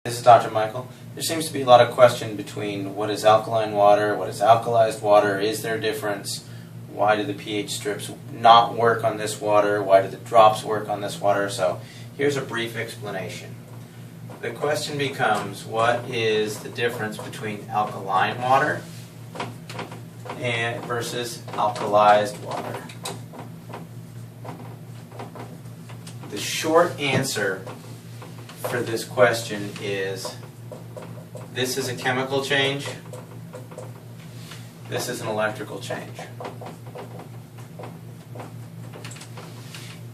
This is Dr. Michael. There seems to be a lot of question between what is alkaline water, what is alkalized water, is there a difference, why do the pH strips not work on this water, why do the drops work on this water. So here's a brief explanation. The question becomes, what is the difference between alkaline water versus alkalized water? The short answer for this question is this is a chemical change, this is an electrical change.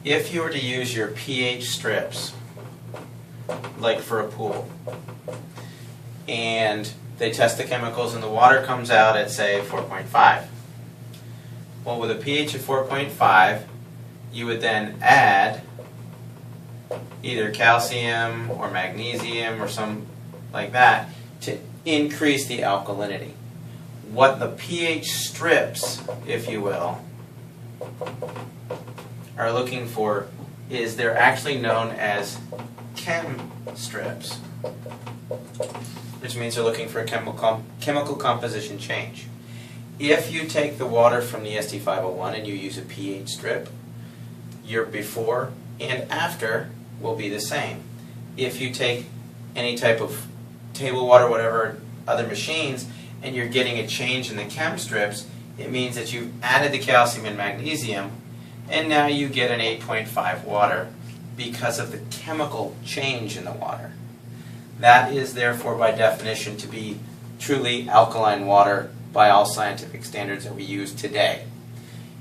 If you were to use your pH strips, like for a pool, and they test the chemicals and the water comes out at, say, 4.5. Well, with a pH of 4.5, you would then add either calcium or magnesium or some like that to increase the alkalinity. What the pH strips, if you will, are looking for is they're actually known as chem strips, which means they're looking for a chemical composition change. If you take the water from the SD501 and you use a pH strip, your before and after will be the same. If you take any type of table water, whatever other machines, and you're getting a change in the chem strips, it means that you've added the calcium and magnesium, and now you get an 8.5 water because of the chemical change in the water. That is therefore by definition to be truly alkaline water by all scientific standards that we use today.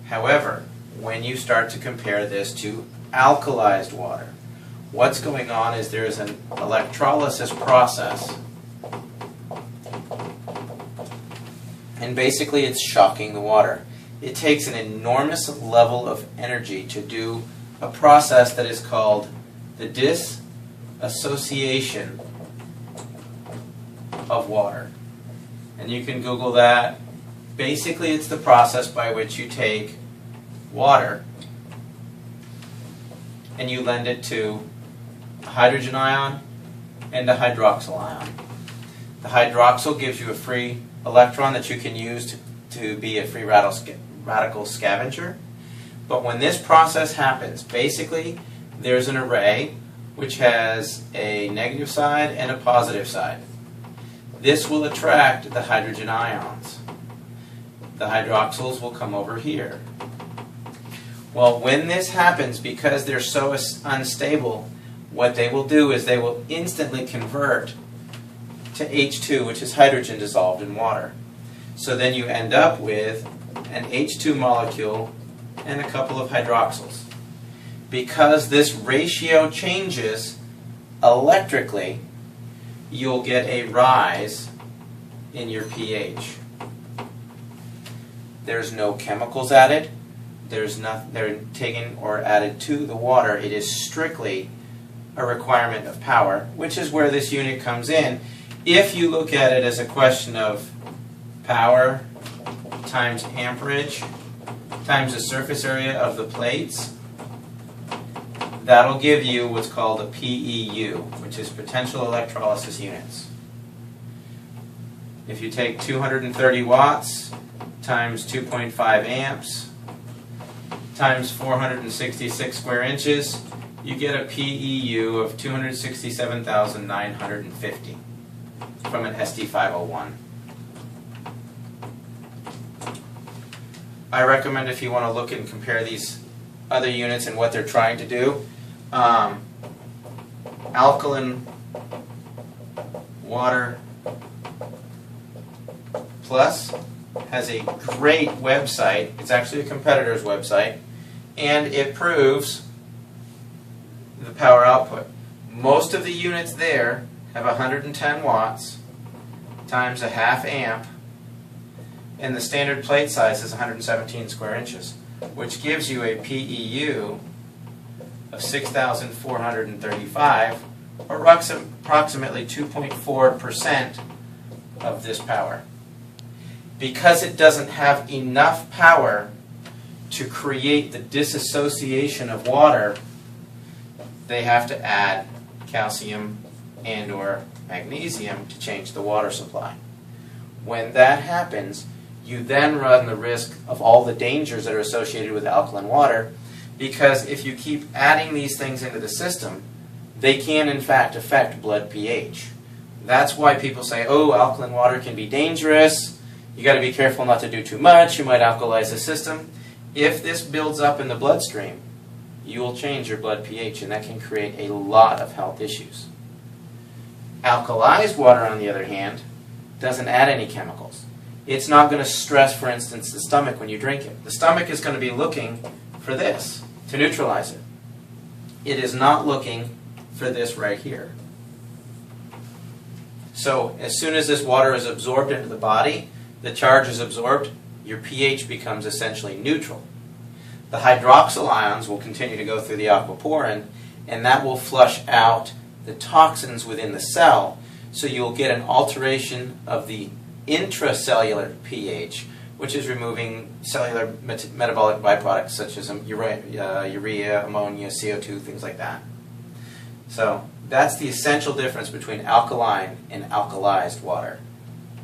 However, when you start to compare this to alkalized water, what's going on is there is an electrolysis process, and basically it's shocking the water. It takes an enormous level of energy to do a process that is called the dissociation of water. And you can Google that. Basically, it's the process by which you take water and you lend it to a hydrogen ion and a hydroxyl ion. The hydroxyl gives you a free electron that you can use to be a free radical scavenger. But when this process happens, basically there's an array which has a negative side and a positive side. This will attract the hydrogen ions. The hydroxyls will come over here. Well, when this happens, because they're so unstable, what they will do is they will instantly convert to H2, which is hydrogen dissolved in water. So then you end up with an H2 molecule and a couple of hydroxyls. Because this ratio changes electrically, you'll get a rise in your pH. There's no chemicals added. There's nothing they're taken or added to the water. It is strictly a requirement of power, which is where this unit comes in. If you look at it as a question of power times amperage times the surface area of the plates, that'll give you what's called a PEU, which is potential electrolysis units. If you take 230 watts times 2.5 amps times 466 square inches, you get a PEU of 267,950 from an SD501. I recommend, if you want to look and compare these other units and what they're trying to do, Alkaline Water Plus has a great website. It's actually a competitor's website, and it proves the power output. Most of the units there have 110 watts times a half amp, and the standard plate size is 117 square inches, which gives you a PEU of 6,435, or approximately 2.4% of this power. Because it doesn't have enough power to create the dissociation of water, they have to add calcium and or magnesium to change the water supply. When that happens, you then run the risk of all the dangers that are associated with alkaline water, because if you keep adding these things into the system, they can in fact affect blood pH. That's why people say, oh, alkaline water can be dangerous, you got to be careful not to do too much, you might alkalize the system. If this builds up in the bloodstream, you will change your blood pH, and that can create a lot of health issues. Alkalized water, on the other hand, doesn't add any chemicals. It's not going to stress, for instance, the stomach when you drink it. The stomach is going to be looking for this to neutralize it. It is not looking for this right here. So as soon as this water is absorbed into the body, the charge is absorbed, your pH becomes essentially neutral. The hydroxyl ions will continue to go through the aquaporin, and that will flush out the toxins within the cell, so you'll get an alteration of the intracellular pH, which is removing cellular metabolic byproducts such as urea, ammonia, CO2, things like that. So that's the essential difference between alkaline and alkalized water.